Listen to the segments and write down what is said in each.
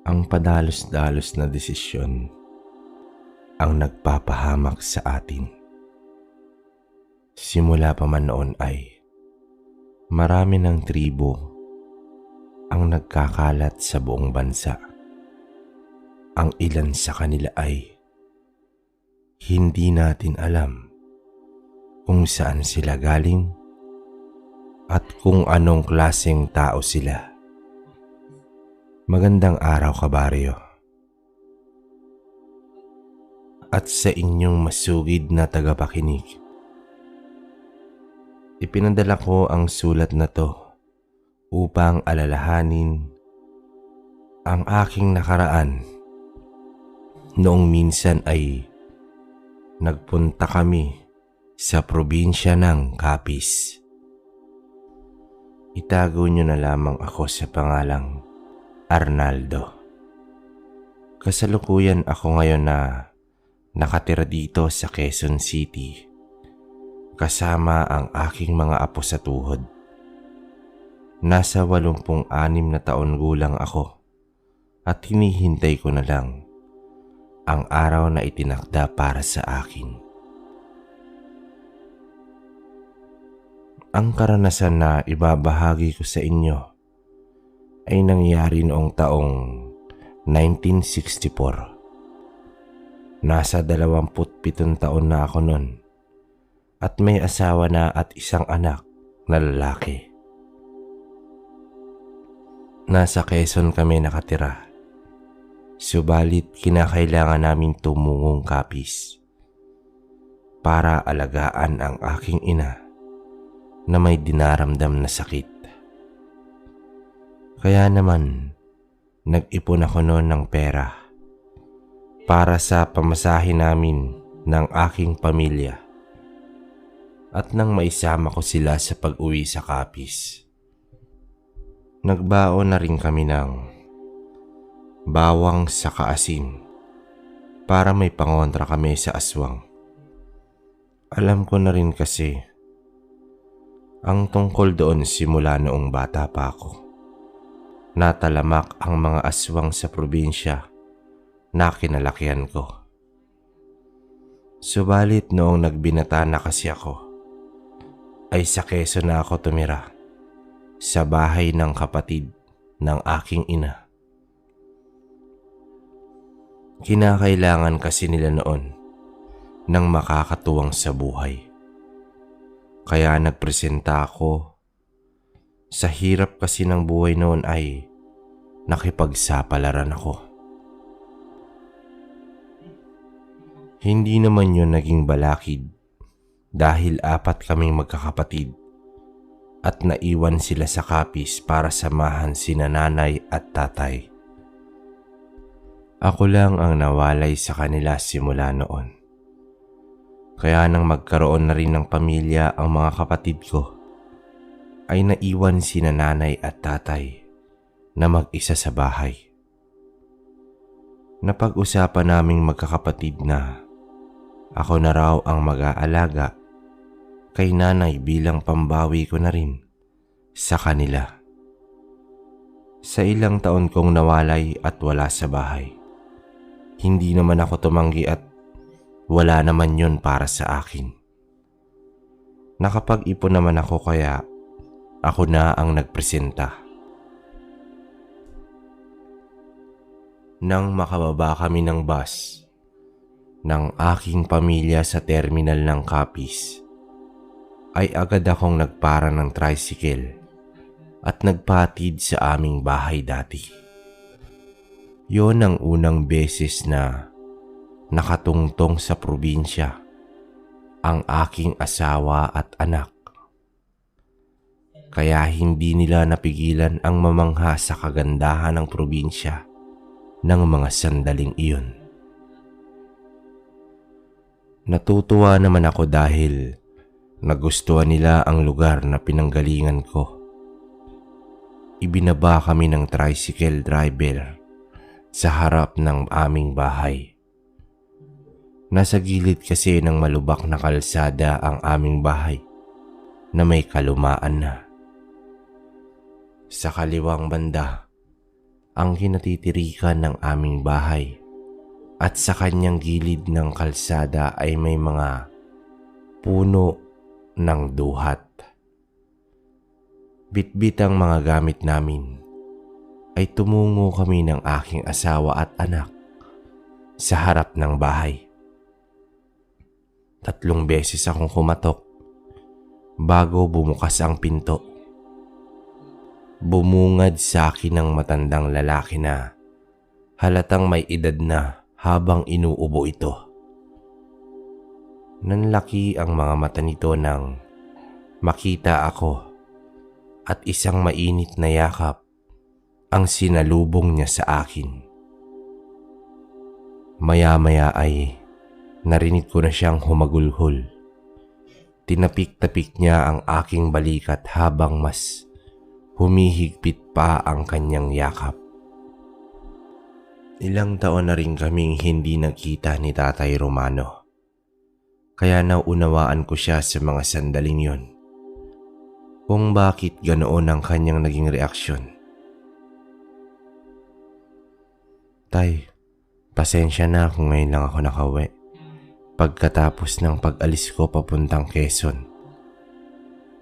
Ang padalos-dalos na desisyon ang nagpapahamak sa atin. Simula pa man noon ay marami ng tribo ang nagkakalat sa buong bansa. Ang ilan sa kanila ay hindi natin alam kung saan sila galing at kung anong klaseng tao sila. Magandang araw, kabaryo. At sa inyong masugid na tagapakinig. Ipinadala ko ang sulat na to upang alalahanin ang aking nakaraan. Noong minsan ay nagpunta kami sa probinsya ng Capiz. Itago nyo na lamang ako sa pangalang Arnaldo. Kasalukuyan ako ngayon na nakatira dito sa Quezon City kasama ang aking mga apo sa tuhod. Nasa 86 na taon gulang ako at hinihintay ko na lang ang araw na itinakda para sa akin. Ang karanasan na ibabahagi ko sa inyo ay nangyari noong taong 1964. Nasa 27 taon na ako noon at may asawa na at isang anak na lalaki. Nasa Quezon kami nakatira, subalit kinakailangan naming tumungong Capiz para alagaan ang aking ina na may dinaramdam na sakit. Kaya naman, nag-ipon ako noon ng pera para sa pamasahe namin ng aking pamilya at nang maisama ko sila sa pag-uwi sa Capiz. Nagbaon na rin kami ng bawang sa kaasin para may pangontra kami sa aswang. Alam ko na rin kasi ang tungkol doon simula noong bata pa ako. Natalamak ang mga aswang sa probinsya na kinalakihan ko. Subalit noong nagbinata na kasi ako, ay sa Quezon na ako tumira sa bahay ng kapatid ng aking ina. Kinakailangan kasi nila noon ng makakatuwang sa buhay. Kaya nagpresenta ako. Sa hirap kasi ng buhay noon ay nakipagsapalaran ako. Hindi naman yun naging balakid dahil 4 kaming magkakapatid at naiwan sila sa Capiz para samahan sina nanay at tatay. Ako lang ang nawalay sa kanila simula noon. Kaya nang magkaroon na rin ng pamilya ang mga kapatid ko, ay naiwan sina nanay at tatay na mag-isa sa bahay. Napag-usapan naming magkakapatid na ako na raw ang mag-aalaga kay nanay bilang pambawi ko na rin sa kanila. Sa ilang taon kong nawalay at wala sa bahay, hindi naman ako tumanggi at wala naman yun para sa akin. Nakapag-ipon naman ako kaya ako na ang nagpresenta. Nang makababa kami ng bus ng aking pamilya sa terminal ng Capiz, ay agad akong nagpara ng tricycle at nagpatid sa aming bahay dati. Yon ang unang beses na nakatungtong sa probinsya ang aking asawa at anak. Kaya hindi nila napigilan ang mamangha sa kagandahan ng probinsya ng mga sandaling iyon. Natutuwa naman ako dahil nagustuhan nila ang lugar na pinanggalingan ko. Ibinaba kami ng tricycle driver sa harap ng aming bahay. Nasa gilid kasi ng malubak na kalsada ang aming bahay na may kalumaan na. Sa kaliwang banda ang kinatitirikan ng aming bahay at sa kanyang gilid ng kalsada ay may mga puno ng duhat. Bitbit ang mga gamit namin ay tumungo kami ng aking asawa at anak sa harap ng bahay. 3 beses akong kumatok bago bumukas ang pinto. Bumungad sa akin ang matandang lalaki na halatang may edad na habang inuubo ito. Nanlaki ang mga mata nito nang makita ako at isang mainit na yakap ang sinalubong niya sa akin. Maya-maya ay narinig ko na siyang humagulhol. Tinapik-tapik niya ang aking balikat habang mas humihigpit pa ang kanyang yakap. Ilang taon na rin kaming hindi nagkita ni Tatay Romano. Kaya naunawaan ko siya sa mga sandaling yon. Kung bakit ganoon ang kanyang naging reaksyon. Tay, pasensya na kung ngayon lang ako nakauwi. Pagkatapos ng pag-alis ko papuntang Quezon.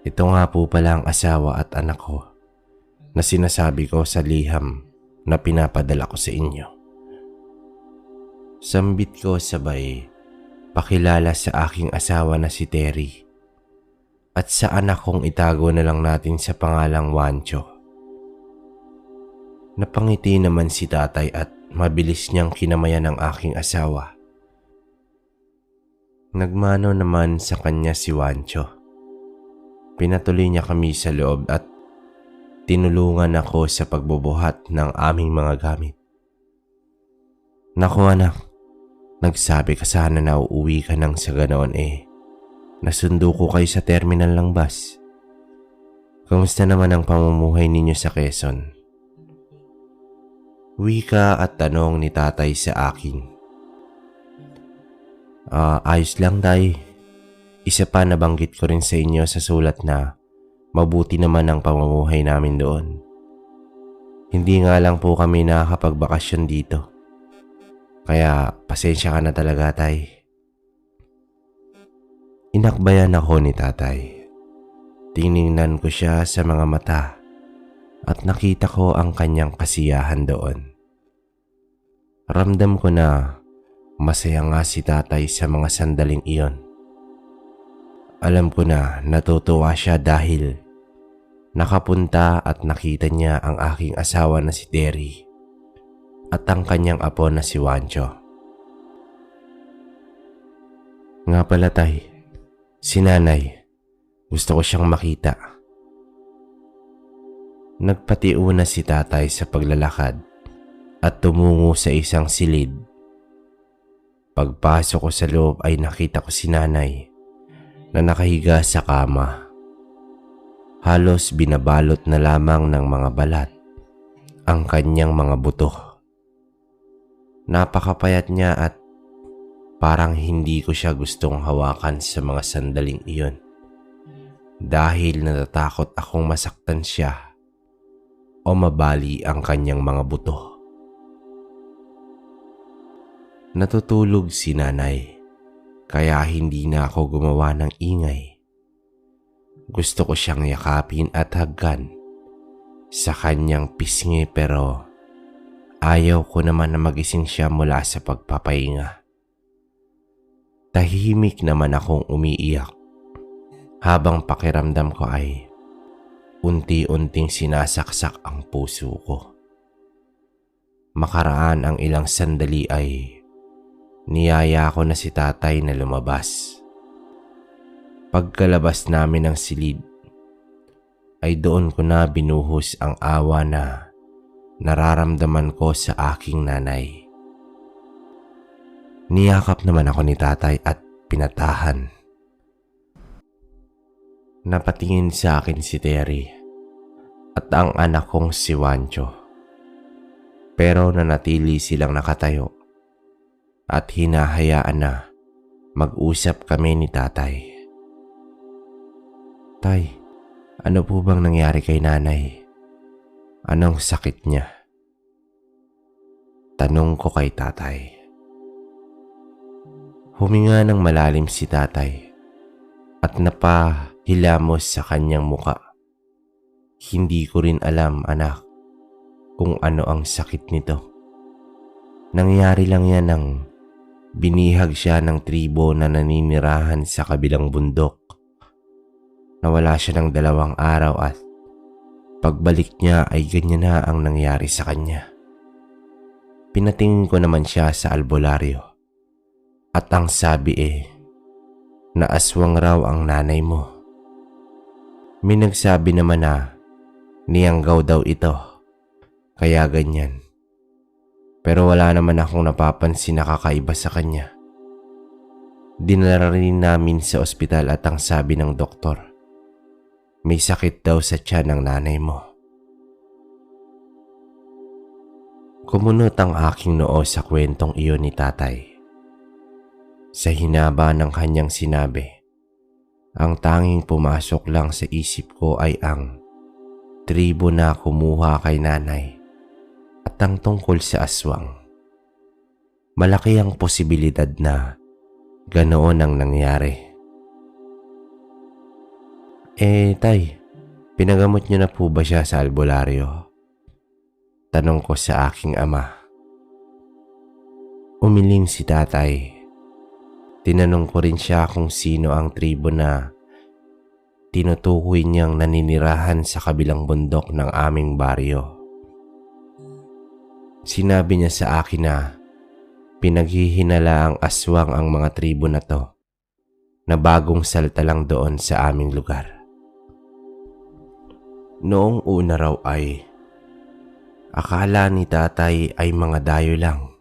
Ito nga po pala ang asawa at anak ko na sinasabi ko sa liham na pinapadala ko sa inyo. Sambit ko sabay pakilala sa aking asawa na si Terry at sa anak kong itago na lang natin sa pangalang Wancho. Napangiti naman si tatay at mabilis niyang kinamayan ang aking asawa. Nagmano naman sa kanya si Wancho. Pinatuloy niya kami sa loob at tinulungan ako sa pagbubuhat ng aming mga gamit. Naku anak, nagsabi ka sana na uuwi ka nang sa ganoon nasundo ko kayo sa terminal ng bus. Kamusta naman ang pamumuhay ninyo sa Quezon? Wika at tanong ni tatay sa akin. Ayos lang tay. Isa pa nabanggit ko rin sa inyo sa sulat na mabuti naman ang pamumuhay namin doon. Hindi nga lang po kami nakakapagbakasyon dito. Kaya pasensya ka na talaga tay. Inakbayan ako ni tatay. Tiningnan ko siya sa mga mata at nakita ko ang kanyang kasiyahan doon. Ramdam ko na masaya nga si tatay sa mga sandaling iyon. Alam ko na natutuwa siya dahil nakapunta at nakita niya ang aking asawa na si Terry at ang kanyang apo na si Wancho. Nga pala tay, si nanay, gusto ko siyang makita. Nagpatiuna si tatay sa paglalakad at tumungo sa isang silid. Pagpasok ko sa loob ay nakita ko si nanay na nakahiga sa kama. Halos binabalot na lamang ng mga balat ang kanyang mga buto. Napakapayat niya at parang hindi ko siya gustong hawakan sa mga sandaling iyon dahil natatakot akong masaktan siya o mabali ang kanyang mga buto. Natutulog si nanay kaya hindi na ako gumawa ng ingay. Gusto ko siyang yakapin at hagkan sa kanyang pisngi pero ayaw ko naman na magising siya mula sa pagpapahinga. Tahimik naman akong umiiyak habang pakiramdam ko ay unti-unting sinasaksak ang puso ko. Makaraan ang ilang sandali ay niyaya ko na si tatay na lumabas. Pagkalabas namin ng silid, ay doon ko na binuhos ang awa na nararamdaman ko sa aking nanay. Niyakap naman ako ni tatay at pinatahan. Napatingin sa akin si Terry at ang anak kong si Wancho. Pero nanatili silang nakatayo at hinahayaan na mag-usap kami ni tatay. Tay, ano po bang nangyari kay nanay? Anong sakit niya? Tanong ko kay tatay. Huminga ng malalim si tatay at napahilamos sa kanyang muka. Hindi ko rin alam, anak, kung ano ang sakit nito. Nangyari lang yan nang binihag siya ng tribo na naninirahan sa kabilang bundok. Nawala siya ng 2 araw at pagbalik niya ay ganyan na ang nangyari sa kanya. Pinatingin ko naman siya sa albularyo at ang sabi na aswang raw ang nanay mo. May nagsabi naman na niyanggaw daw ito, kaya ganyan. Pero wala naman akong napapansin na kakaiba sa kanya. Dinala rin namin sa ospital at ang sabi ng doktor, may sakit daw sa tiyan ng nanay mo. Kumunot ang aking noo sa kwentong iyon ni tatay. Sa hinaba ng kanyang sinabi, ang tanging pumasok lang sa isip ko ay ang tribo na kumuha kay nanay at ang tungkol sa aswang. Malaki ang posibilidad na ganoon ang nangyari. Tay, pinagamot niyo na po ba siya sa albularyo? Tanong ko sa aking ama. Umiling si tatay. Tinanong ko rin siya kung sino ang tribo na tinutukoy niyang naninirahan sa kabilang bundok ng aming baryo. Sinabi niya sa akin na pinaghihinala ang aswang ang mga tribo na to, na bagong salta lang doon sa aming lugar. Noong una raw ay akala ni tatay ay mga dayo lang.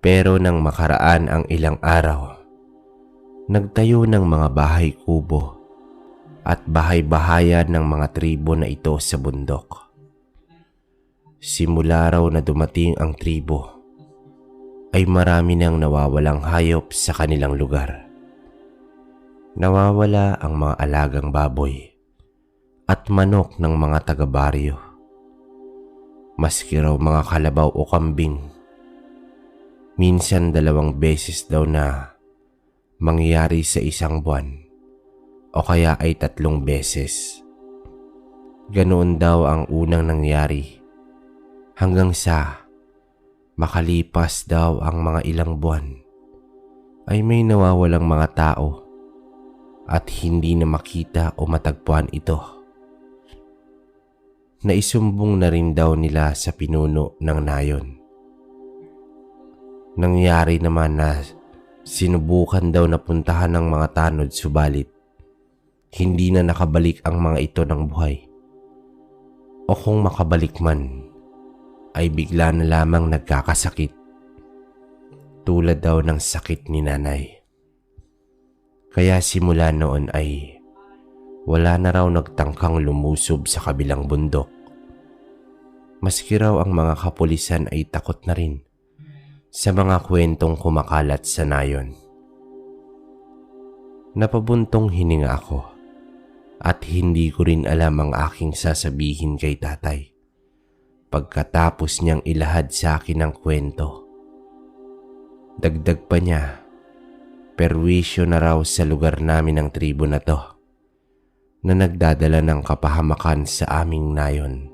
Pero nang makaraan ang ilang araw, nagtayo ng mga bahay kubo at bahay-bahayan ng mga tribo na ito sa bundok. Simula raw na dumating ang tribo, ay marami nang nawawalang hayop sa kanilang lugar. Nawawala ang mga alagang baboy at manok ng mga taga-baryo. Maski raw mga kalabaw o kambing. Minsan 2 beses daw na mangyayari sa isang buwan o kaya ay 3 beses. Ganoon daw ang unang nangyari hanggang sa makalipas daw ang mga ilang buwan ay may nawawalang mga tao at hindi na makita o matagpuan ito. Naisumbong na rin daw nila sa pinuno ng nayon. Nangyari naman na sinubukan daw na puntahan ng mga tanod subalit hindi na nakabalik ang mga ito ng buhay. O kung makabalik man ay bigla na lamang nagkakasakit tulad daw ng sakit ni nanay. Kaya simula noon ay wala na raw nagtangkang lumusob sa kabilang bundok. Maski raw ang mga kapulisan ay takot na rin sa mga kwentong kumakalat sa nayon. Napabuntong hininga ako at hindi ko rin alam ang aking sasabihin kay tatay pagkatapos niyang ilahad sa akin ang kwento. Dagdag pa niya, perwisyo na raw sa lugar namin ang tribo na to na nagdadala ng kapahamakan sa aming nayon.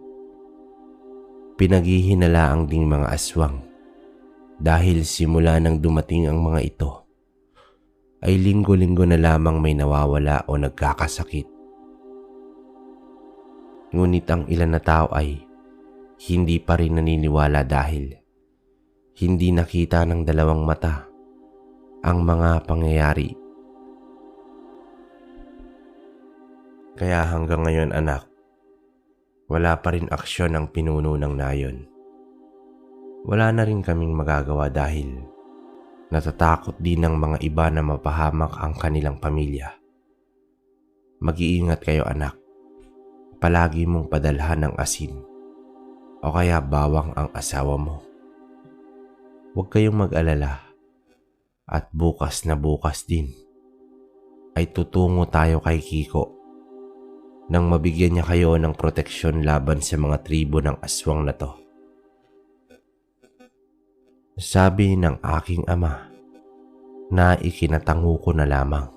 Pinaghihinalaang ding mga aswang dahil simula nang dumating ang mga ito ay linggo-linggo na lamang may nawawala o nagkakasakit. Ngunit ang ilan na tao ay hindi pa rin naniniwala dahil hindi nakita ng 2 mata ang mga pangyayari. Kaya hanggang ngayon, anak, wala pa rin aksyon ang pinuno ng nayon. Wala na rin kaming magagawa dahil natatakot din ng mga iba na mapahamak ang kanilang pamilya. Mag-iingat kayo, anak. Palagi mong padalhan ng asin o kaya bawang ang asawa mo. Huwag kayong mag-alala at bukas na bukas din ay tutungo tayo kay Kiko nang mabigyan niya kayo ng proteksyon laban sa mga tribo ng aswang na to. Sabi ng aking ama na ikinatango ko na lamang.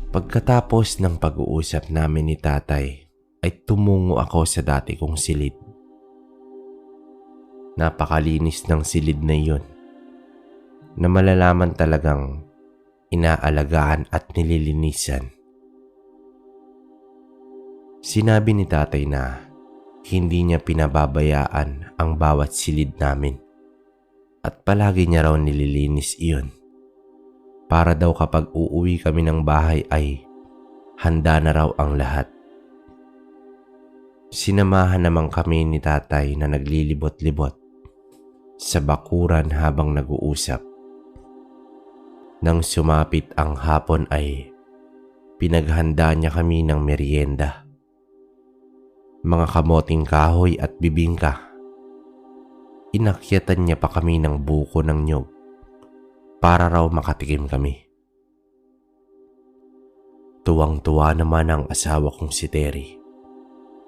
Pagkatapos ng pag-uusap namin ni tatay ay tumungo ako sa dati kong silid. Napakalinis ng silid na iyon na malalaman talagang inaalagaan at nililinisan. Sinabi ni tatay na hindi niya pinababayaan ang bawat silid namin at palagi niya raw nililinis iyon para daw kapag uuwi kami ng bahay ay handa na raw ang lahat. Sinamahan naman kami ni tatay na naglilibot-libot sa bakuran habang nag-uusap. Nang sumapit ang hapon ay pinaghanda niya kami ng merienda. Mga kamoting kahoy at bibingka. Inakyatan niya pa kami ng buko ng nyog para raw makatikim kami. Tuwang-tuwa naman ang asawa kong si Terry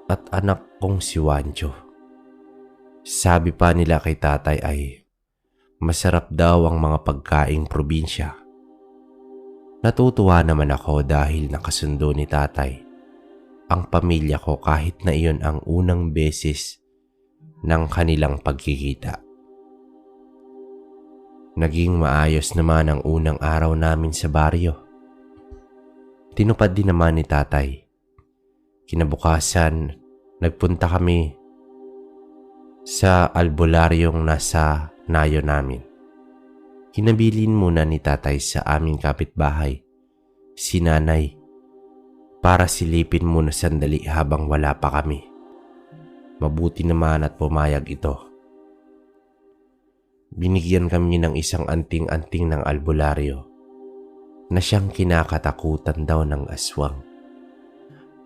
at anak kong si Wancho. Sabi pa nila kay tatay ay masarap daw ang mga pagkaing probinsya. Natutuwa naman ako dahil nakasundo ni tatay ang pamilya ko kahit na iyon ang unang beses ng kanilang pagkikita. Naging maayos naman ang unang araw namin sa baryo. Tinupad din naman ni tatay. Kinabukasan, nagpunta kami sa albularyong nasa nayo namin. Hinabilin muna ni tatay sa aming kapitbahay, si nanay, para silipin muna sandali habang wala pa kami. Mabuti naman at pumayag ito. Binigyan kami ng isang anting-anting ng albularyo na siyang kinakatakutan daw ng aswang.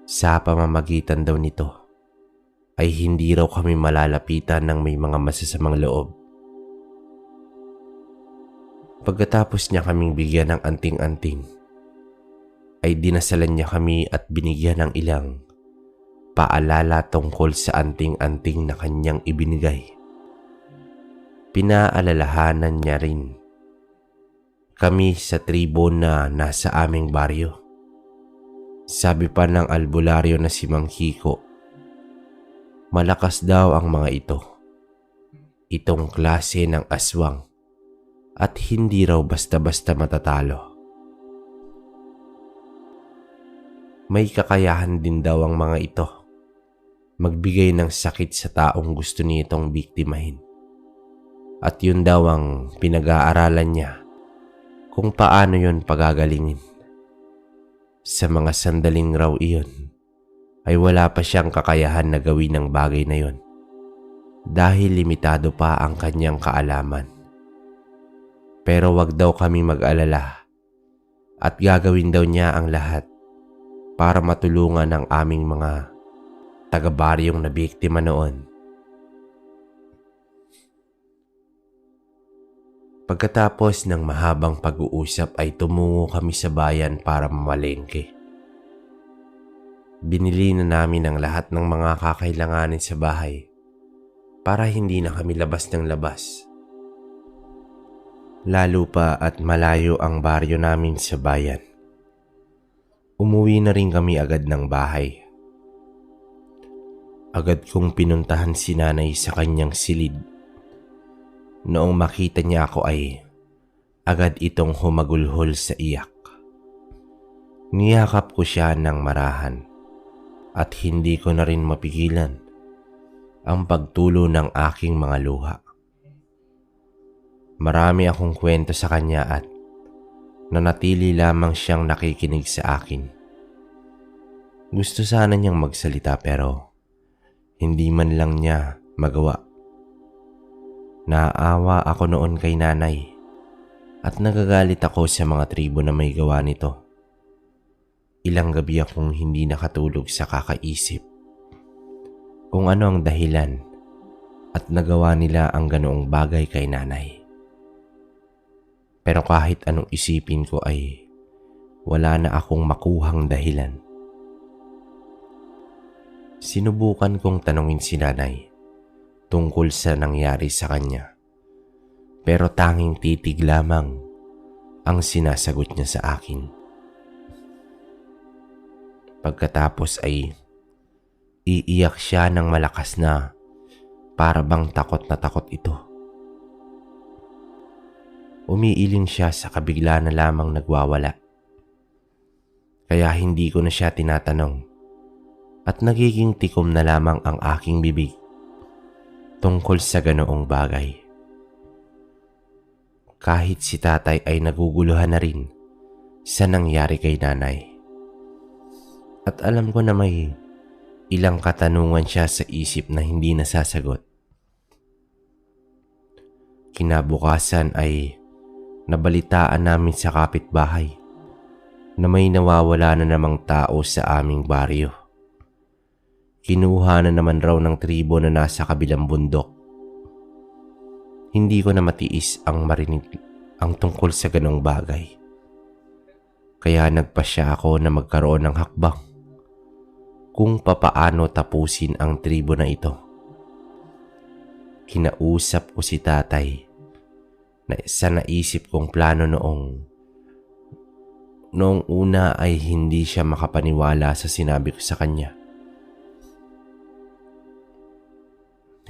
Sa pamamagitan daw nito ay hindi raw kami malalapitan ng may mga masasamang loob. Pagkatapos niya kaming bigyan ng anting-anting, ay dinasalan niya kami at binigyan ng ilang paalala tungkol sa anting-anting na kanyang ibinigay. Pinaalalahanan niya rin kami sa tribo na nasa aming baryo. Sabi pa ng albularyo na si Mang Kiko, malakas daw ang mga ito. Itong klase ng aswang at hindi raw basta-basta matatalo. May kakayahan din daw ang mga ito magbigay ng sakit sa taong gusto nitong biktimahin. At yun daw ang pinag-aaralan niya kung paano yun pagagalingin. Sa mga sandaling raw iyon ay wala pa siyang kakayahan na gawin ang bagay na yun dahil limitado pa ang kanyang kaalaman. Pero wag daw kami mag-alala at gagawin daw niya ang lahat para matulungan ang aming mga taga-baryong na biktima noon. Pagkatapos ng mahabang pag-uusap ay tumungo kami sa bayan para mamalengke. Binili na namin ang lahat ng mga kakailanganin sa bahay para hindi na kami labas ng labas. Lalo pa at malayo ang baryo namin sa bayan. Umuwi na rin kami agad ng bahay. Agad kong pinuntahan si nanay sa kanyang silid. Noong makita niya ako ay agad itong humagulhol sa iyak. Niyakap ko siya ng marahan at hindi ko na rin mapigilan ang pagtulo ng aking mga luha. Marami akong kwento sa kanya at nanatili lamang siyang nakikinig sa akin. Gusto sana niyang magsalita pero hindi man lang niya magawa. Naaawa ako noon kay nanay at nagagalit ako sa mga tribo na may gawa nito. Ilang gabi akong hindi nakatulog sa kakaisip kung ano ang dahilan at nagawa nila ang ganoong bagay kay nanay. Pero kahit anong isipin ko ay wala na akong makuhang dahilan. Sinubukan kong tanungin si nanay tungkol sa nangyari sa kanya. Pero tanging titig lamang ang sinasagot niya sa akin. Pagkatapos ay iiyak siya ng malakas na para bang takot na takot ito. Umiiling siya sa kabigla na lamang nagwawala. Kaya hindi ko na siya tinatanong at nagiging tikom na lamang ang aking bibig tungkol sa ganoong bagay. Kahit si tatay ay naguguluhan na rin sa nangyari kay nanay. At alam ko na may ilang katanungan siya sa isip na hindi nasasagot. Kinabukasan ay nabalitaan namin sa kapitbahay na may nawawala na namang tao sa aming baryo. Kinuha na naman raw ng tribo na nasa kabilang bundok. Hindi ko na matiis ang marinig ang tungkol sa ganong bagay. Kaya nagpasya ako na magkaroon ng hakbang kung papaano tapusin ang tribo na ito. Kinausap ko si tatay na sa naisip kong plano noong una ay hindi siya makapaniwala sa sinabi ko sa kanya.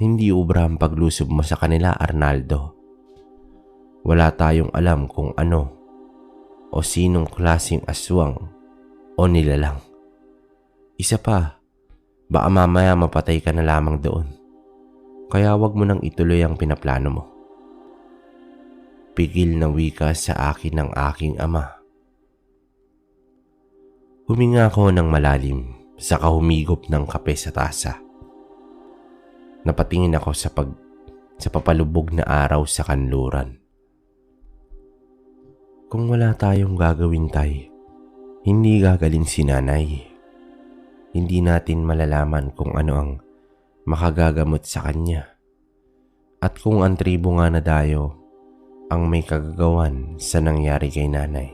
Hindi ubra ang paglusob mo sa kanila, Arnaldo. Wala tayong alam kung ano o sinong klaseng aswang o nilalang. Isa pa, baka mamaya mapatay ka na lamang doon. Kaya wag mo nang ituloy ang pinaplano mo. Pigil na wika sa akin ng aking ama. Huminga ako ng malalim sa kahumigop ng kape sa tasa. Napatingin ako sa papalubog na araw sa kanluran. Kung wala tayong gagawin, tay, hindi gagaling si nanay. Hindi natin malalaman kung ano ang makagagamot sa kanya. At kung ang tribo nga na dayo ang may kagagawan sa nangyari kay nanay,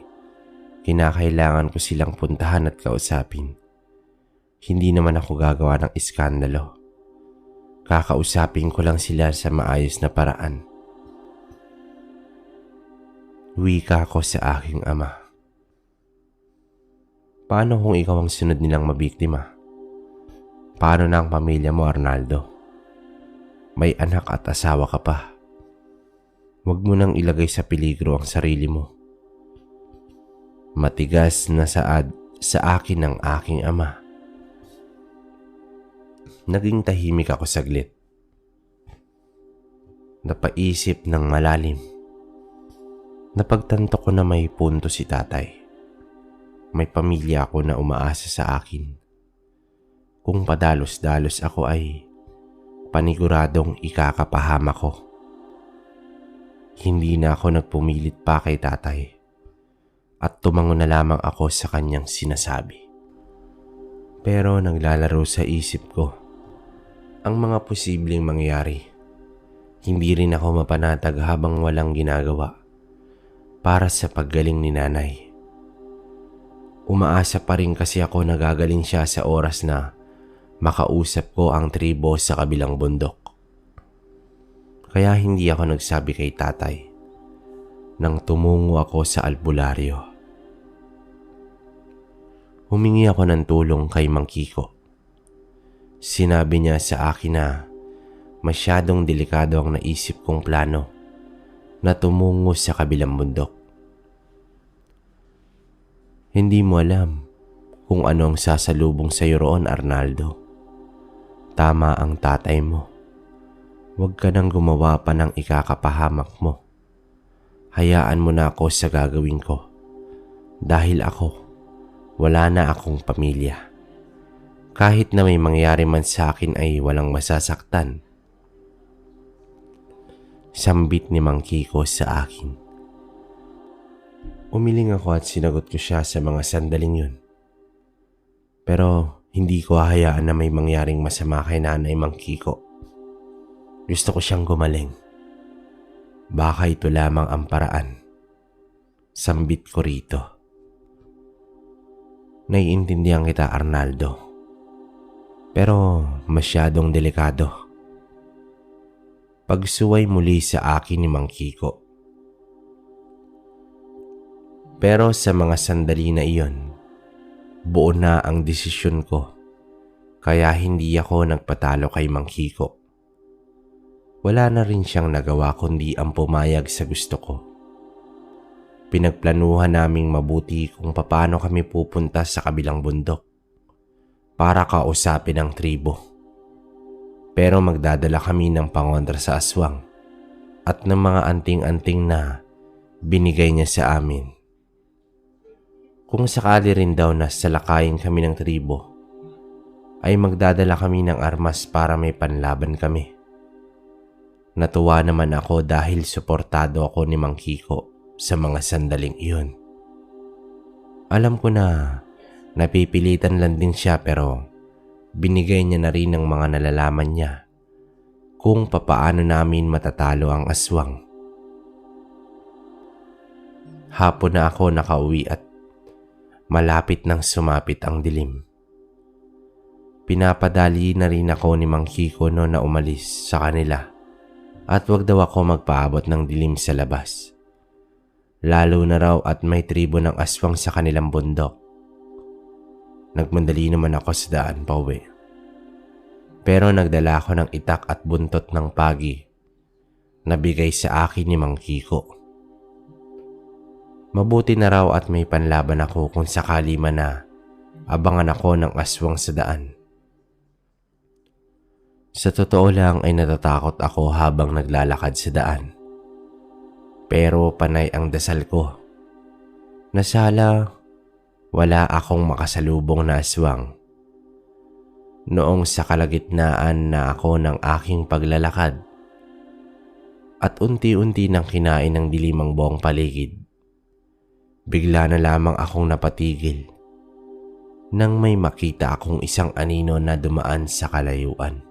kinakailangan ko silang puntahan at kausapin. Hindi naman ako gagawa ng iskandalo. Kakausapin ko lang sila sa maayos na paraan. Wika ko sa aking ama. Paano kung ikaw ang sunod nilang mabiktima? Paano na ang pamilya mo, Arnaldo? May anak at asawa ka pa. Huwag mo nang ilagay sa peligro ang sarili mo. Matigas na saad sa akin ng aking ama. Naging tahimik ako saglit. Napaisip ng malalim. Napagtanto ko na may punto si tatay. May pamilya ako na umaasa sa akin. Kung padalos-dalos ako ay paniguradong ikakapahama ko. Hindi na ako nagpumilit pa kay tatay at tumango na lamang ako sa kanyang sinasabi. Pero naglalaro sa isip ko ang mga posibleng mangyari. Hindi rin ako mapanatag habang walang ginagawa para sa paggaling ni nanay. Umaasa pa rin kasi ako na gagaling siya sa oras na makausap ko ang tribo sa kabilang bundok. Kaya hindi ako nagsabi kay tatay nang tumungo ako sa albularyo. Humingi ako ng tulong kay Mang Kiko. Sinabi niya sa akin na masyadong delikado ang naisip kong plano na tumungo sa kabilang bundok. Hindi mo alam kung ano ang sasalubong sa iyo roon, Arnaldo. Tama ang tatay mo. Huwag ka nang gumawa pa ng ikakapahamak mo. Hayaan mo na ako sa gagawin ko. Dahil ako, wala na akong pamilya. Kahit na may mangyari man sa akin ay walang masasaktan. Sambit ni Mang Kiko sa akin. Umiling ako at sinagot ko siya sa mga sandaling yun. Pero hindi ko hahayaan na may mangyaring masama kay Nanay Mang Kiko. Gusto ko siyang gumaling. Baka ito lamang ang paraan. Sambit ko rito. Naiintindihan kita, Arnaldo. Pero masyadong delikado. pagsuway muli sa akin ni Mang Kiko. Pero sa mga sandali na iyon, buo na ang desisyon ko, kaya hindi ako nagpatalo kay Mang Kiko. Wala na rin siyang nagawa kundi ang pumayag sa gusto ko. Pinagplanuhan naming mabuti kung paano kami pupunta sa kabilang bundok para kausapin ang tribo. Pero magdadala kami ng pangontra sa aswang at ng mga anting-anting na binigay niya sa amin. Kung sakali rin daw na salakayin kami ng tribo, ay magdadala kami ng armas para may panlaban kami. Natuwa naman ako dahil suportado ako ni Mang Kiko sa mga sandaling iyon. Alam ko na napipilitan lang din siya pero binigay niya na rin ng mga nalalaman niya kung papaano namin matatalo ang aswang. Hapon na ako nakauwi at malapit nang sumapit ang dilim. Pinapadali na rin ako ni Mang Kiko na umalis sa kanila at wag daw ako magpaabot ng dilim sa labas. Lalo na raw at may tribo ng aswang sa kanilang bundok. Nagmandali naman ako sa daan pauwi. Pero nagdala ako ng itak at buntot ng pagi na bigay sa akin ni Mang Kiko. Mabuti na raw at may panlaban ako kung sakali man na abangan ako ng aswang sa daan. Sa totoo lang ay natatakot ako habang naglalakad sa daan. Pero panay ang dasal ko. Nasala, wala akong makasalubong na aswang. Noong sa kalagitnaan na ako ng aking paglalakad at unti-unti nang kinain ng dilim ang buong paligid, bigla na lamang akong napatigil nang may makita akong isang anino na dumaan sa kalayuan.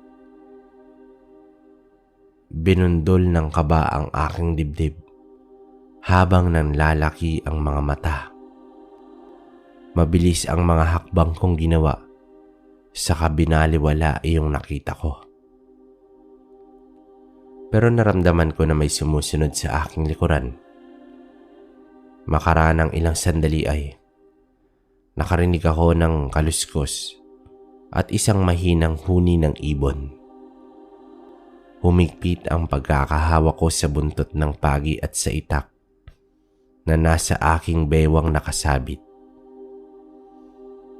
Binundol ng kaba ang aking dibdib habang nanlalaki ang mga mata. Mabilis ang mga hakbang kong ginawa, saka binaliwala iyong nakita ko. Pero naramdaman ko na may sumusunod sa aking likuran. Makaraan ng ilang sandali ay nakarinig ako ng kaluskos at isang mahinang huni ng ibon. Humigpit ang pagkakahawak ko sa buntot ng pagi at sa itak na nasa aking bewang nakasabit.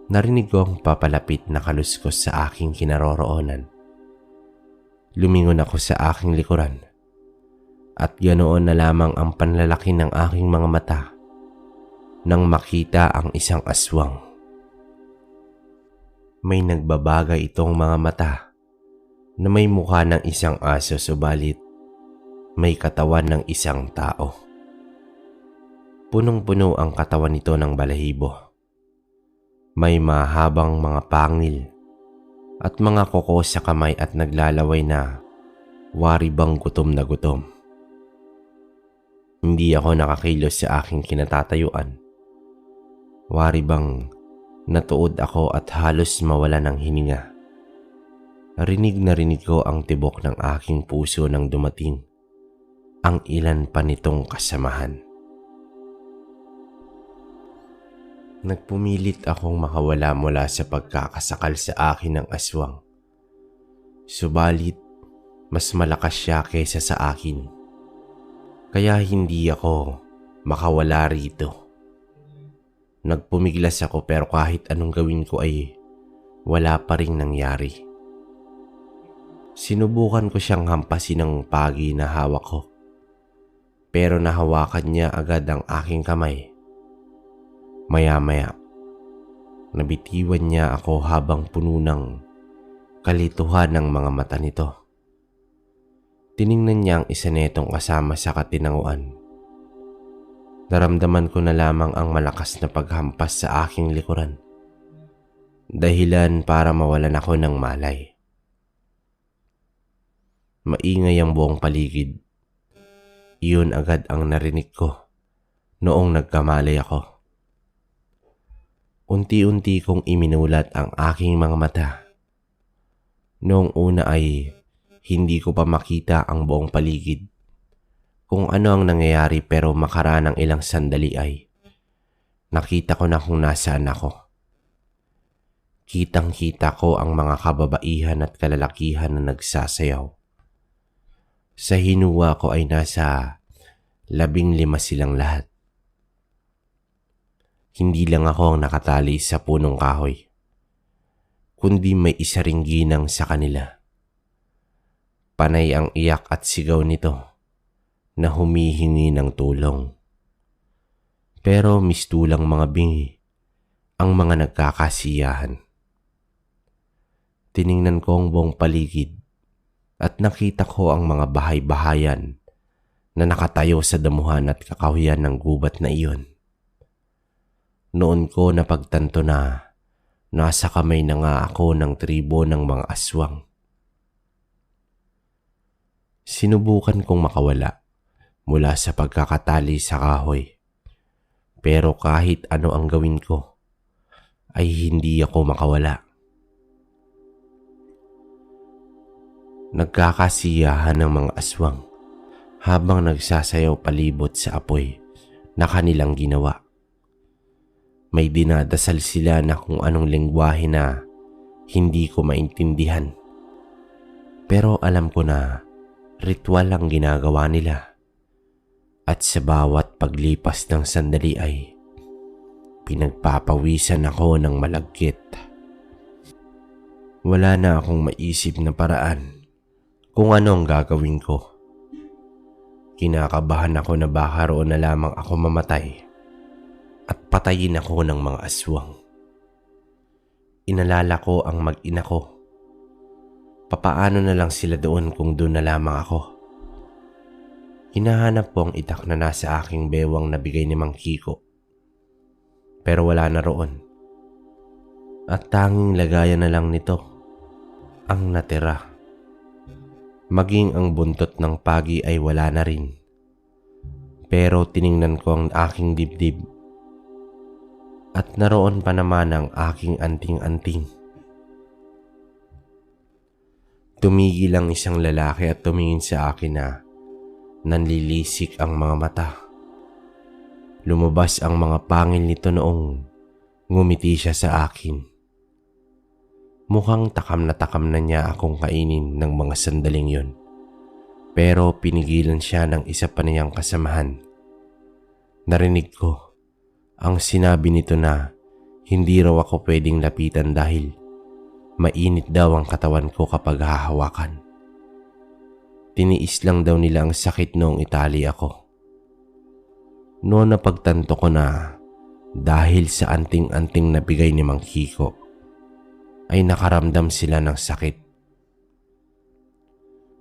Narinig ko ang papalapit na kaluskos sa aking kinaroroonan. Lumingon ako sa aking likuran at ganoon na lamang ang panlalaki ng aking mga mata nang makita ang isang aswang. May nagbabagay itong mga mata na may mukha ng isang aso subalit may katawan ng isang tao. Punong-puno ang katawan nito ng balahibo. May mahabang mga pangil at mga kuko sa kamay at naglalaway na wari bang gutom na gutom. Hindi ako nakakilos sa aking kinatatayuan. Wari bang natuod ako at halos mawala ng hininga. Rinig na rinig ko ang tibok ng aking puso nang dumating ang ilan pa nitong kasamahan. Nagpumilit akong makawala mula sa pagkakasakal sa akin ng aswang. Subalit, mas malakas siya kaysa sa akin. Kaya hindi ako makawala rito. Nagpumiglas ako pero kahit anong gawin ko ay wala pa ring nangyari. Sinubukan ko siyang hampasin ng pagi na hawak ko. Pero nahawakan niya agad ang aking kamay. Maya-maya, nabitiwan niya ako habang puno ng kalituhan ng mga mata nito. Tiningnan niya ang isa netong kasama sa katinanguan. Naramdaman ko na lamang ang malakas na paghampas sa aking likuran. Dahilan para mawalan ako ng malay. Maingay ang buong paligid. Iyon agad ang narinig ko noong nagkamalay ako. Unti-unti kong iminulat ang aking mga mata. Noong una ay Hindi ko pa makita ang buong paligid. Kung ano ang nangyayari, pero makaraan ng ilang sandali ay nakita ko na kung nasaan ako. Kitang-kita ko ang mga kababaihan at kalalakihan na nagsasayaw. Sa hinuwa ko ay nasa 15 silang lahat. Hindi lang ako ang nakatali sa punong kahoy, kundi may isa ring ginang sa kanila. Panay ang iyak at sigaw nito na humihingi ng tulong. Pero mistulang mga bingi ang mga nagkakasiyahan. Tiningnan ko ang buong paligid at nakita ko ang mga bahay-bahayan na nakatayo sa damuhan at kakahuyan ng gubat na iyon. Noon ko napagtanto na nasa kamay na nga ako ng tribo ng mga aswang. Sinubukan kong makawala mula sa pagkakatali sa kahoy. Pero kahit ano ang gawin ko, ay hindi ako makawala. Nagkakasiyahan ng mga aswang habang nagsasayaw palibot sa apoy na kanilang ginawa. May dinadasal sila na kung anong lengguwahe na hindi ko maintindihan. Pero alam ko na ritual ang ginagawa nila. At sa bawat paglipas ng sandali ay pinagpapawisan ako ng malagkit. Wala na akong maisip na paraan kung ano ang gagawin ko. Kinakabahan ako na baka roon na lamang ako mamatay at patayin ako ng mga aswang. Inalala ko ang mag-ina ko. Papaano na lang sila doon kung doon na lamang ako? Hinahanap ko ang itak na nasa aking bewang na bigay ni Mang Kiko. Pero wala na roon. At tanging lagayan na lang nito ang natira. Maging ang buntot ng pagi ay wala na rin. Pero tiningnan ko ang aking dibdib. At naroon pa naman ang aking anting-anting. Tumigil ang isang lalaki at tumingin sa akin na nanlilisik ang mga mata. Lumabas ang mga pangil nito noong ngumiti siya sa akin. Mukhang takam na niya akong kainin ng mga sandaling yun. Pero pinigilan siya ng isa pa niyang kasamahan. Narinig ko ang sinabi nito na hindi raw ako pwedeng lapitan dahil mainit daw ang katawan ko kapag hahawakan. Tiniis lang daw nila ang sakit noong itali ako. Noon napagtanto ko na dahil sa anting-anting na bigay ni Mang Kiko ay nakaramdam sila ng sakit.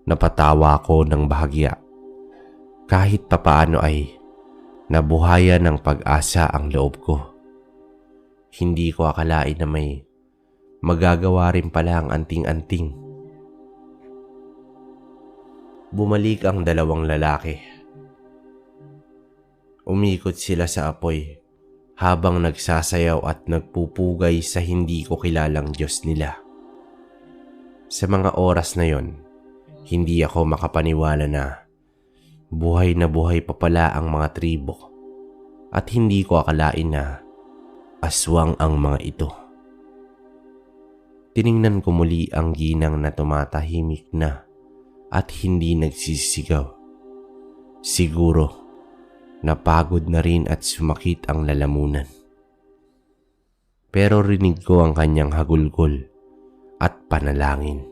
Napatawa ako ng bahagya. Kahit papaano ay nabuhayan ng pag-asa ang loob ko. Hindi ko akalain na may magagawa rin pala ang anting-anting. Bumalik ang dalawang lalaki. Umikot sila sa apoy habang nagsasayaw at nagpupugay sa hindi ko kilalang Diyos nila. Sa mga oras na yon, hindi ako makapaniwala na buhay pa pala ang mga tribo at hindi ko akalain na aswang ang mga ito. Tiningnan ko muli ang ginang na tumatahimik na at hindi nagsisigaw. Siguro napagod na rin at sumakit ang lalamunan. Pero rinig ko ang kanyang hagulgol at panalangin.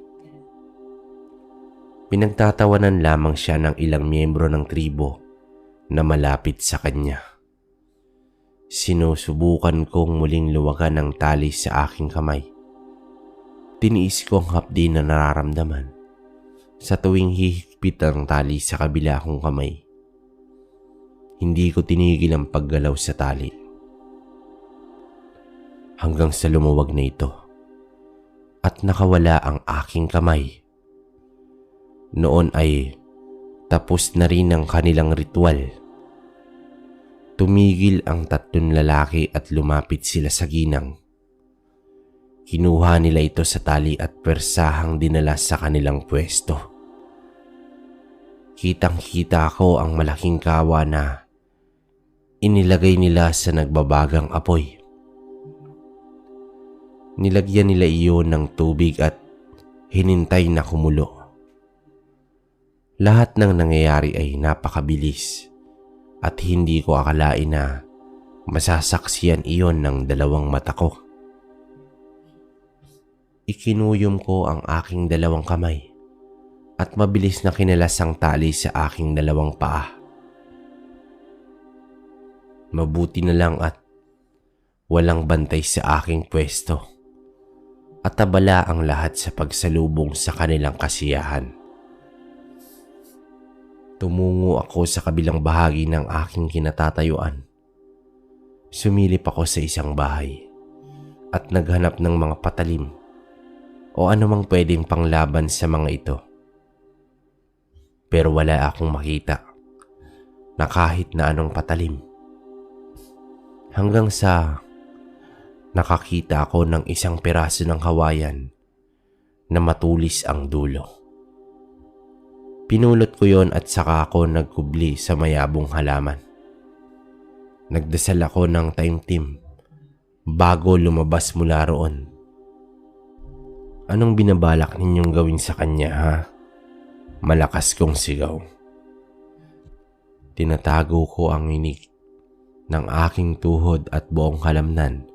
Pinagtatawanan lamang siya ng ilang miyembro ng tribo na malapit sa kanya. Sinusubukan kong muling luwagan ang tali sa aking kamay. Tiniis ko ang hapdi na nararamdaman sa tuwing hihigpit ang tali sa kabila kong kamay. Hindi ko tinigil ang paggalaw sa tali. Hanggang sa lumuwag na ito at nakawala ang aking kamay. Noon ay tapos na rin ang kanilang ritual. Tumigil ang 3 lalaki at lumapit sila sa ginang. Kinuha nila ito sa tali at persahang dinala sa kanilang pwesto. Kitang-kita ko ang malaking kawa na inilagay nila sa nagbabagang apoy. Nilagyan nila iyon ng tubig at hinintay na kumulo. Lahat ng nangyayari ay napakabilis at hindi ko akalain na masasaksiyan iyon ng dalawang mata ko. Ikinuyom ko ang aking dalawang kamay at mabilis na kinalas ang tali sa aking dalawang paa. Mabuti na lang at walang bantay sa aking pwesto at abala ang lahat sa pagsalubong sa kanilang kasiyahan. Tumungo ako sa kabilang bahagi ng aking kinatatayuan. Sumilip ako sa isang bahay at naghanap ng mga patalim o anumang pwedeng panglaban sa mga ito. Pero wala akong makita na kahit na anong patalim. Hanggang sa nakakita ako ng isang piraso ng kawayan na matulis ang dulo. Pinulot ko yon at saka ako nagkubli sa mayabong halaman. Nagdasal ako ng taimtim bago lumabas mula roon. Anong binabalak ninyong gawin sa kanya, ha? Malakas kong sigaw. Tinatago ko ang inig ng aking tuhod at buong kalamnan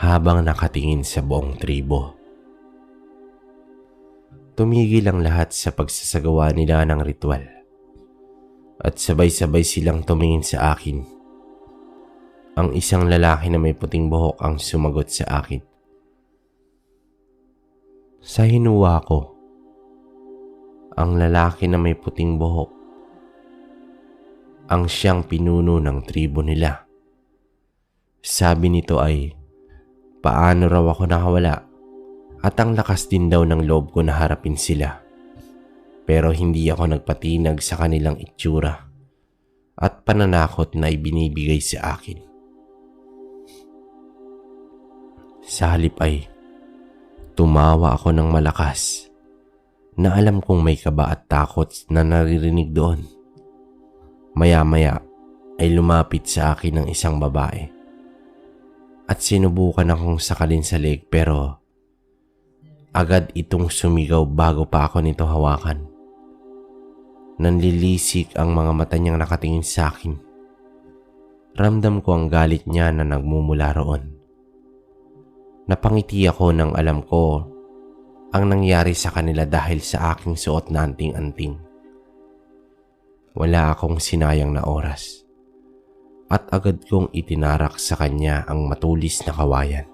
habang nakatingin sa buong tribo. Tumigil ang lahat sa pagsasagawa nila ng ritual at sabay-sabay silang tumingin sa akin. Ang isang lalaki na may puting buhok ang sumagot sa akin. Sa hinuwa ko, ang lalaki na may puting buhok ang siyang pinuno ng tribo nila. Sabi nito ay paano raw ako nakawala at ang lakas din daw ng loob ko na harapin sila. Pero hindi ako nagpatinag sa kanilang itsura at pananakot na ibinibigay sa akin. Sa halip ay tumawa ako ng malakas na alam kong may kaba at takot na naririnig doon. Maya-maya ay lumapit sa akin ng isang babae at sinubukan akong sakalin sa leg pero agad itong sumigaw bago pa ako nito hawakan. Nanlilisik ang mga mata niyang nakatingin sa akin. Ramdam ko ang galit niya na nagmumula roon. Napangiti ako nang alam ko ang nangyari sa kanila dahil sa aking suot na anting-anting. Wala akong sinayang na oras at agad kong itinarak sa kanya ang matulis na kawayan.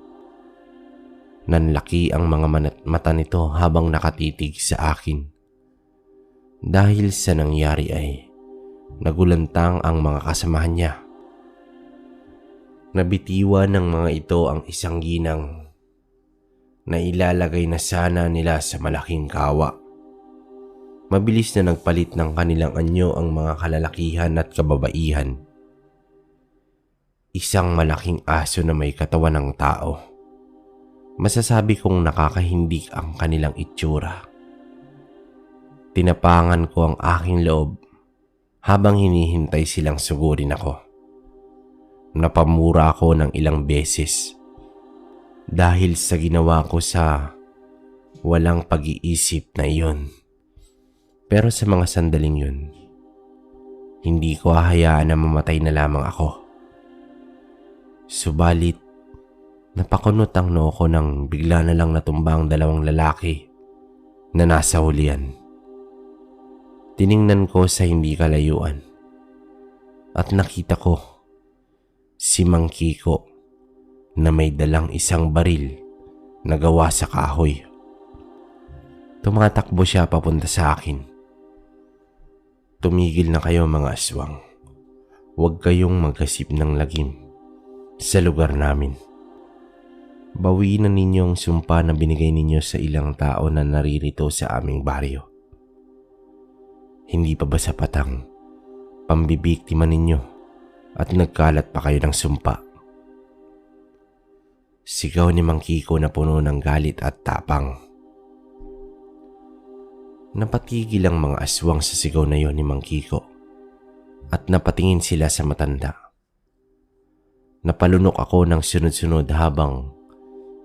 Nanlaki ang mga mata nito habang nakatitig sa akin. Dahil sa nangyari ay nagulantang ang mga kasamahan niya. Nabitiwan ng mga ito ang isang ginang na ilalagay na sana nila sa malaking kawa. Mabilis na nagpalit ng kanilang anyo ang mga kalalakihan at kababaihan. Isang malaking aso na may katawan ng tao. Masasabi kong nakakahindik ang kanilang itsura. Tinapangan ko ang aking loob habang hinihintay silang sugurin ako. Napamura ako ng ilang beses dahil sa ginawa ko sa walang pag-iisip na iyon. Pero sa mga sandaling yun, hindi ko hahayaan na mamatay na lamang ako. Subalit, napakunot ang noo ko nang bigla na lang natumbang dalawang lalaki na nasa hulihan. Tiningnan ko sa hindi kalayuan at nakita ko si Mang Kiko na may dalang isang baril na gawa sa kahoy. Tumatakbo siya papunta sa akin. Tumigil na kayo mga aswang. Huwag kayong magkasip ng lagim sa lugar namin. Bawiin na ninyo ang sumpa na binigay ninyo sa ilang tao na naririto sa aming baryo. Hindi pa ba sapat ang pambibiktima ninyo at nagkalat pa kayo ng sumpa? Sigaw ni Mang Kiko na puno ng galit at tapang. Napatigil ang mga aswang sa sigaw na yon ni Mang Kiko at napatingin sila sa matanda. Napalunok ako ng sunod-sunod habang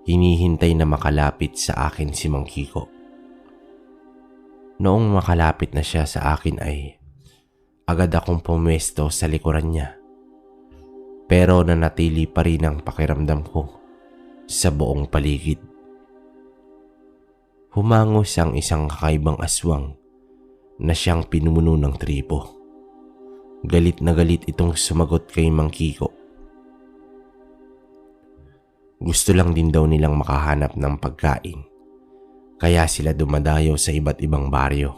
hinihintay na makalapit sa akin si Mang Kiko. Noong makalapit na siya sa akin ay agad akong pumwesto sa likuran niya. Pero nanatili pa rin ang pakiramdam ko sa buong paligid. Humangos ang isang kakaibang aswang na siyang pinuno ng tribo. Galit na galit itong sumagot kay Mang Kiko. Gusto lang din daw nilang makahanap ng pagkain, kaya sila dumadayo sa iba't ibang baryo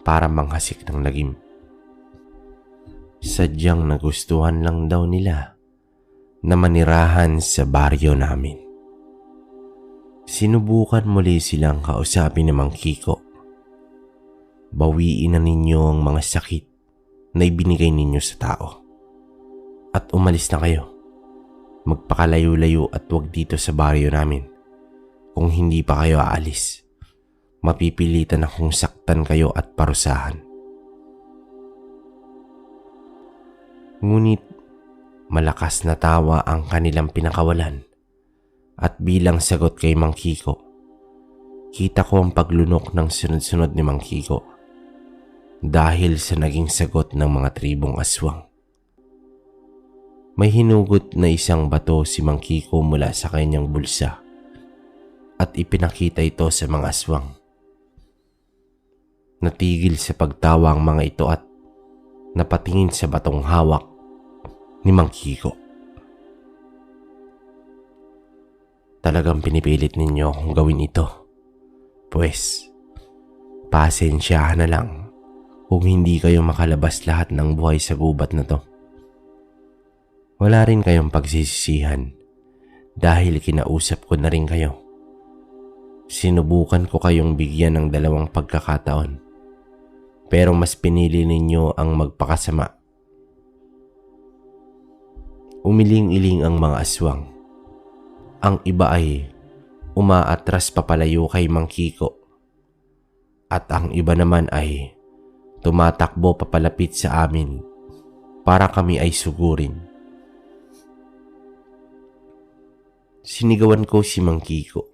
para manghasik ng lagim. Sadyang nagustuhan lang daw nila na manirahan sa baryo namin. Sinubukan muli silang kausapin ni Mang Kiko. Bawiin na ninyo ang mga sakit na ibinigay ninyo sa tao. At umalis na kayo. Magpakalayo-layo at huwag dito sa baryo namin. Kung hindi pa kayo aalis, mapipilitan akong saktan kayo at parusahan. Ngunit malakas na tawa ang kanilang pinakawalan at bilang sagot kay Mang Kiko, kita ko ang paglunok ng sunod-sunod ni Mang Kiko dahil sa naging sagot ng mga tribong aswang. May hinugot na isang bato si Mang Kiko mula sa kanyang bulsa at ipinakita ito sa mga aswang. Natigil sa pagtawa ang mga ito at napatingin sa batong hawak ni Mang Kiko. Talagang pinipilit ninyo akong gawin ito. Pues, pasensyahan na lang kung hindi kayo makalabas lahat ng buhay sa gubat na to. Wala rin kayong pagsisisihan dahil kinausap ko na rin kayo. Sinubukan ko kayong bigyan ng 2 pagkakataon, pero mas pinili ninyo ang magpakasama. Umiling-iling ang mga aswang. Ang iba ay umaatras papalayo kay Mang Kiko at ang iba naman ay tumatakbo papalapit sa amin para kami ay sugurin. Sinigawan ko si Mang Kiko.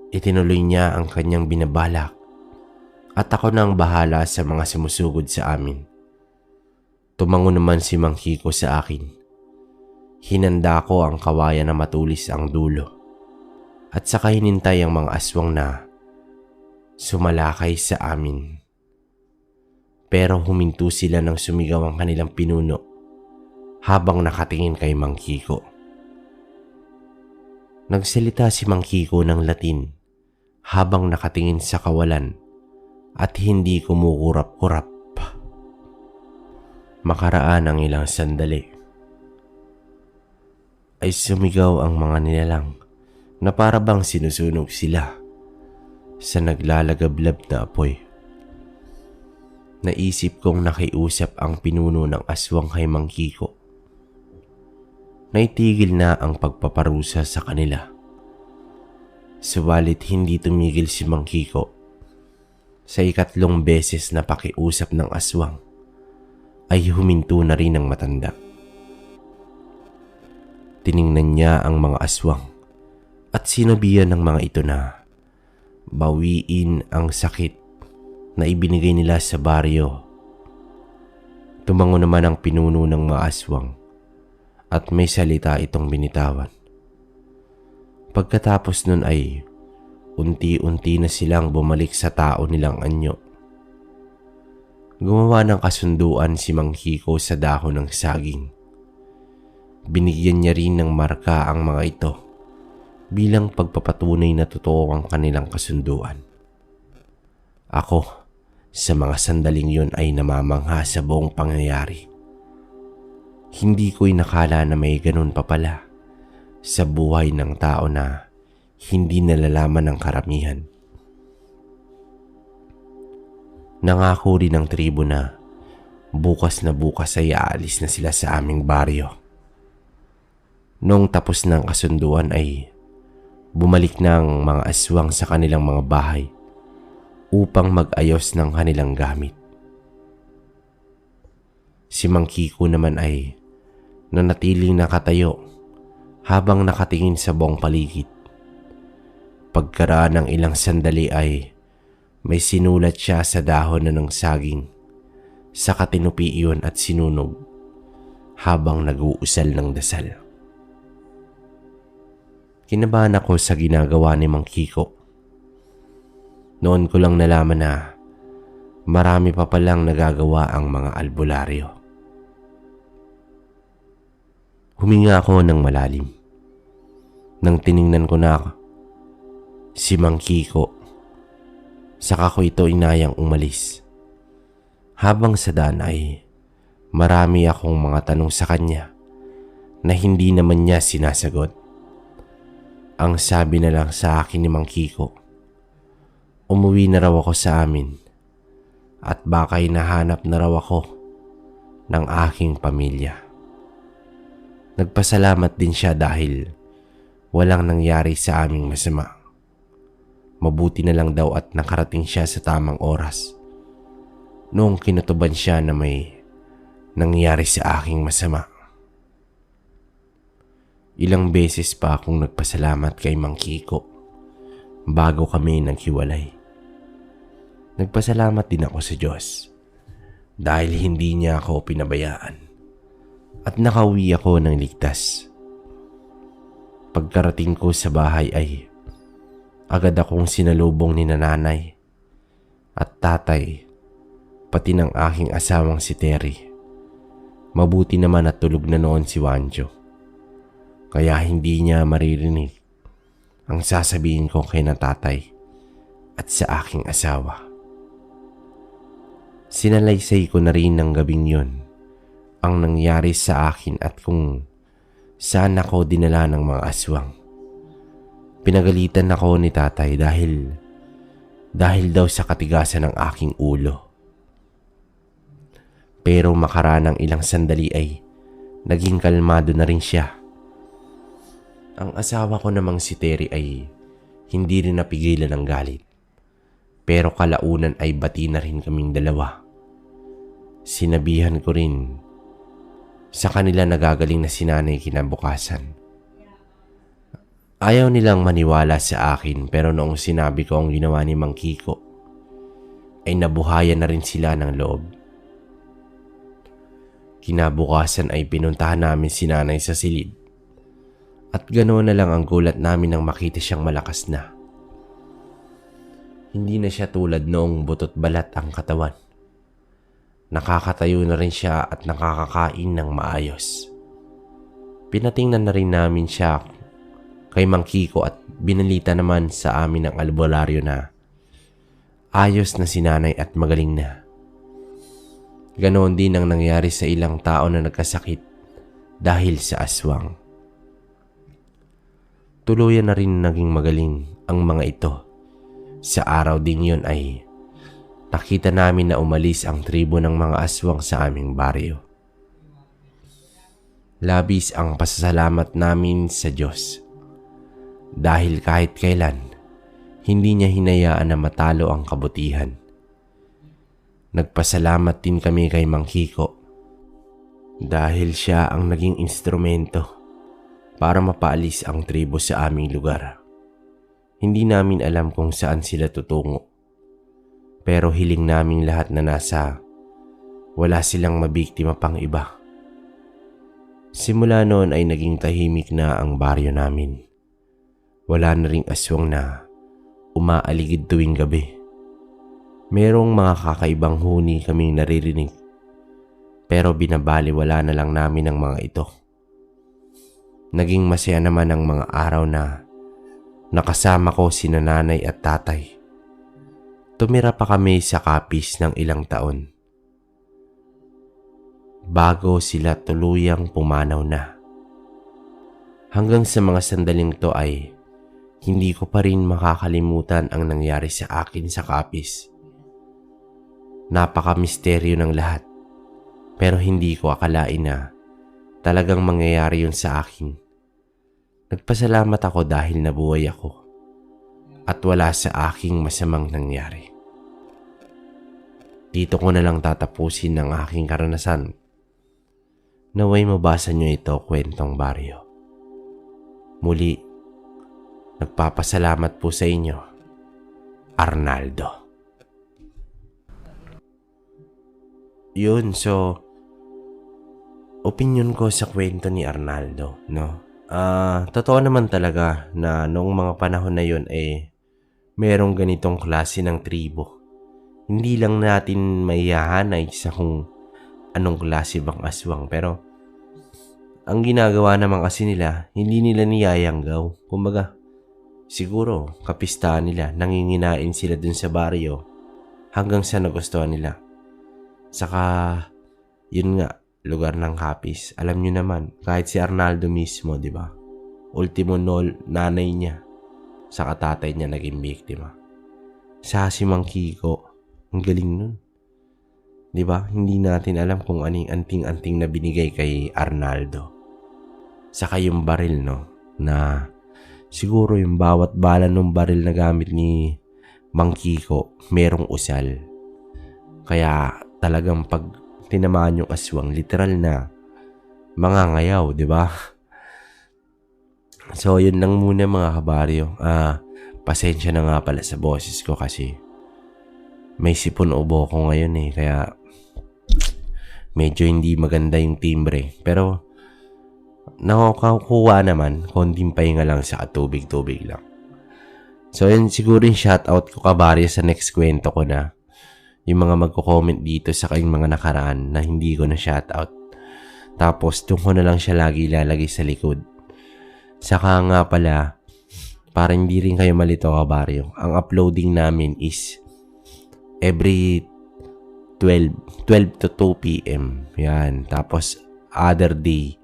Itinuloy niya ang kanyang binabalak at ako na ang bahala sa mga sumusugod sa amin. Tumango naman si Mang Kiko sa akin. Hinanda ko ang kawayan na matulis ang dulo at saka hinintay ang mga aswang na sumalakay sa amin. Pero huminto sila nang sumigaw ang kanilang pinuno habang nakatingin kay Mang Kiko. Nagsalita si Mang Kiko ng Latin habang nakatingin sa kawalan at hindi kumukurap-kurap. Makaraan ang ilang sandali ay sumigaw ang mga nilalang na para bang sinusunog sila sa naglalagablab na apoy. Naisip kong nakiusap ang pinuno ng aswang kay Mang Kiko. Naitigil na ang pagpaparusa sa kanila. Subalit hindi tumigil si Mang Kiko. Sa 3 beses na pakiusap ng aswang ay huminto na rin ang matanda. Tiningnan niya ang mga aswang at sinabihan ng mga ito na bawiin ang sakit na ibinigay nila sa baryo. Tumango naman ang pinuno ng mga aswang at may salita itong binitawan. Pagkatapos nun ay unti-unti na silang bumalik sa tao nilang anyo. Gumawa ng kasunduan si Mang Kiko sa dahon ng saging. Binigyan niya rin ng marka ang mga ito bilang pagpapatunay na totoo ang kanilang kasunduan. Ako, sa mga sandaling yun ay namamangha sa buong pangyayari. Hindi ko inakala na may ganun pa pala sa buhay ng tao na hindi nalalaman ng karamihan. Nangako rin ang tribo na bukas ay aalis na sila sa aming baryo. Noong tapos ng kasunduan ay Bumalik na ang mga aswang sa kanilang mga bahay upang mag-ayos ng kanilang gamit. Si Mang Kiko naman ay nanatiling nakatayo habang nakatingin sa buong paligid. Pagkaraan ng ilang sandali ay may sinulat siya sa dahon na ng saging sa katinupi iyon at sinunog habang nag-uusal ng dasal. Kinabahan ako sa ginagawa ni Mang Kiko. Noon ko lang nalaman na marami pa palang nagagawa ang mga albularyo. Huminga ako ng malalim. Nang tiningnan ko na si Mang Kiko, saka ko ito inayang umalis. Habang sa daan ay marami akong mga tanong sa kanya na hindi naman niya sinasagot. Ang sabi na lang sa akin ni Mang Kiko, umuwi na raw ako sa amin at baka hinahanap na raw ako ng aking pamilya. Nagpasalamat din siya dahil walang nangyari sa aming masama. Mabuti na lang daw at nakarating siya sa tamang oras noong kinutuban siya na may nangyari sa aking masama. Ilang beses pa akong nagpasalamat kay Mang Kiko bago kami naghiwalay. Nagpasalamat din ako sa Diyos dahil hindi niya ako pinabayaan at nakauwi ako ng ligtas. Pagkarating ko sa bahay ay agad akong sinalubong ni nanay at tatay pati ng aking asawang si Terry. Mabuti naman at tulog na noon si Wanjo. Kaya hindi niya maririnig ang sasabihin ko kay na tatay at sa aking asawa. Sinalaysay ko na rin ng gabing yon ang nangyari sa akin at kung saan ako dinala ng mga aswang. Pinagalitan ako ni tatay dahil daw sa katigasan ng aking ulo. Pero makaraan ng ilang sandali ay naging kalmado na rin siya. Ang asawa ko namang si Terry ay hindi rin napigilan ng galit. Pero kalaunan ay bati na rin kaming dalawa. Sinabihan ko rin sa kanila nagagaling na si nanay kinabukasan. Ayaw nilang maniwala sa akin pero noong sinabi ko ang ginawa ni Mang Kiko ay nabuhayan na rin sila ng loob. Kinabukasan ay pinuntahan namin si nanay sa silid. At ganoon na lang ang gulat namin nang makita siyang malakas na. Hindi na siya tulad noong butot balat ang katawan. Nakakatayo na rin siya at nakakakain ng maayos. Pinatingnan na rin namin siya kay Mang Kiko at binalita naman sa amin ng albularyo na ayos na si nanay at magaling na. Ganoon din ang nangyari sa ilang tao na nagkasakit dahil sa aswang. Tuluyan na rin naging magaling ang mga ito. Sa araw din yun ay nakita namin na umalis ang tribo ng mga aswang sa aming baryo. Labis ang pasasalamat namin sa Diyos dahil kahit kailan hindi niya hinayaan na matalo ang kabutihan. Nagpasalamat din kami kay Mang Kiko dahil siya ang naging instrumento para mapaalis ang tribo sa aming lugar. Hindi namin alam kung saan sila tutungo. Pero hiling naming lahat na wala silang mabiktima pang iba. Simula noon ay naging tahimik na ang baryo namin. Wala na ring aswang na umaaligid tuwing gabi. Merong mga kakaibang huni kaming naririnig. Pero binabaliwala na lang namin ang mga ito. Naging masaya naman ang mga araw na nakasama ko si nanay at tatay. Tumira pa kami sa Capiz ng ilang taon bago sila tuluyang pumanaw na. Hanggang sa mga sandaling to ay hindi ko pa rin makakalimutan ang nangyari sa akin sa Capiz. Napaka-misteryo ng lahat pero hindi ko akalain na talagang mangyayari yun sa akin. Nagpasalamat ako dahil nabuhay ako at wala sa aking masamang nangyari. Dito ko na lang tatapusin ang aking karanasan. Naway mabasa nyo ito, Kwentong Baryo. Muli, nagpapasalamat po sa inyo, Arnaldo. Yun, so, opinion ko sa kwento ni Arnaldo, no? Totoo naman talaga na noong mga panahon na yun merong ganitong klase ng tribo. Hindi lang natin maihahanay sa kung anong klase bang aswang, pero ang ginagawa naman kasi nila, hindi nila niyayanggaw. Kumbaga, siguro kapistahan nila, nanginginain sila dun sa baryo hanggang sa nagustuhan nila. Saka, yun nga, lugar ng kapis. Alam nyo naman, kahit si Arnaldo mismo, di ba? Ultimo nanay niya, saka tatay niya naging biktima. Sa si Mang Kiko, ang galing nun. Di ba? Hindi natin alam kung anong anting-anting na binigay kay Arnaldo. Saka yung baril, no? Na siguro yung bawat bala ng baril na gamit ni Mang Kiko, merong usal. Kaya talagang pag tinamaan yung aswang, literal na mangangayaw, di ba? So, yun lang muna mga kabaryo. Pasensya na nga pala sa boses ko kasi may sipon ubo ko ngayon kaya medyo hindi maganda yung timbre. Pero nakukuha naman, konting pahinga lang sa tubig-tubig lang. So, yun siguro yung shoutout ko kabaryo sa next kwento ko na yung mga magko-comment dito sa kayong mga nakaraan na hindi ko na shoutout. Tapos, doon ko na lang siya lagi ilalagay sa likod. Saka nga pala, para hindi rin kayo malito kabaryo, ang uploading namin is every 12 to 2 p.m. Yan. Tapos, other day,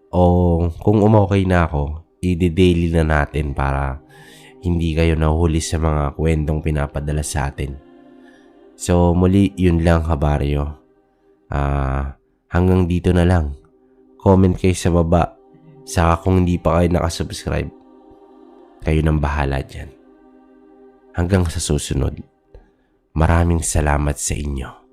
o kung umokay na ako, i-daily na natin para hindi kayo nahuhuli sa mga kwentong pinapadala sa atin. So, muli, yun lang kabaryo. Hanggang dito na lang. Comment kayo sa baba. Saka kung hindi pa kayo nakasubscribe, kayo nang bahala dyan. Hanggang sa susunod. Maraming salamat sa inyo.